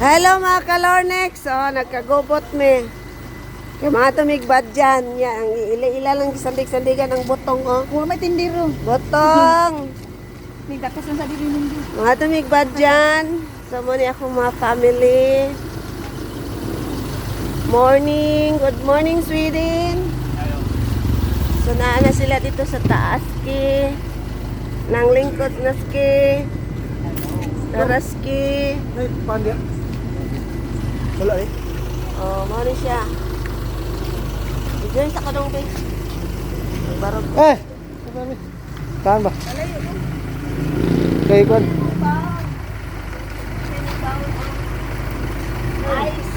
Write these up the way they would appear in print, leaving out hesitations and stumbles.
Hello mga kalornex. Oh, nagkagubot me. Kaya mga tumig badian. Yan, ang ila-ila lang sandig-sandigan ng butong. Oh. Kung may tindiro. Butong. May dakas lang sa dili mundo. Mga tumig badian. So, muna akong mga family. Morning. Good morning, Sweden. So, naana sila dito sa taas ki. Nang lingkod na ski. Taraski. Ay, paan dia? Wala eh. Oh, morning siya. Diyan sa kadong bay. Barog. Eh! Saan ba? Kay Kwan. Ice.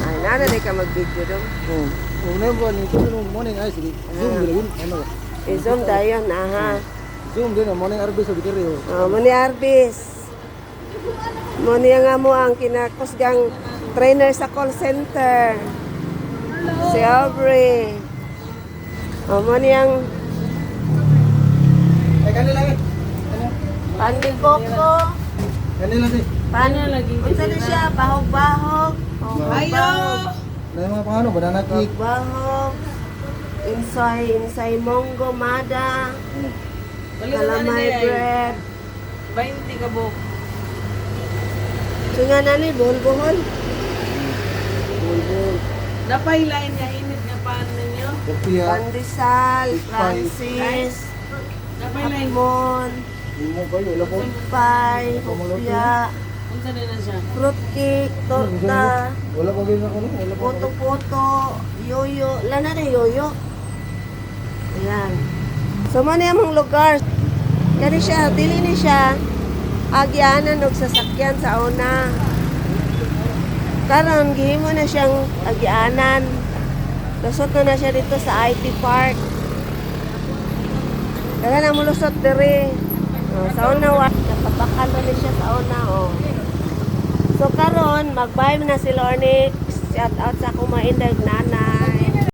Ay, nana di ka mag-video dong. Una yung buwan nito, morning ay sige. Zoom din yun. Ano ba? I-zoom tayo na ha. Zoom din, morning arbis sa bitiri. Oh, muni Arbis. Muni nga mo ang kinakusgang trainer sa call center. Si Aubrey. Oh, muni ang Eh, kanila eh. Pandi Coco. Kanila eh. Paano lagi? Unsa na siya? Bahog-bahog. Ayo! Na yung mga pangano, banana cake. Bahog-bahog. Insay monggo mada. Calamay bread. 20 ka bo. So nga nani, buhol-buhol. Bulbul. Napay lain niya init nga paan ninyo. Kopia. Pandesal, Fish pie. Francis, Napay lain. Hamon, Limo pa yun. Wala po. pie, hopya, Unsa din na siya? fruitcake, torta, Wala pa ganyan ako. Wala pa. puto-puto, yoyo. Lana na yoyo. Ayan. So, mo na yung lugar. Kani siya, dili ni siya agyanan og sasakyan sa una. Karon gihimo na siyang agyanan. Lusot na siya dito sa IT Park. Kaya na mulusot diri. Oh, sa una wa napapakan na siya sa una oh. So karon mag-bye na si Lornix. Shout out sa akong mga indag nana.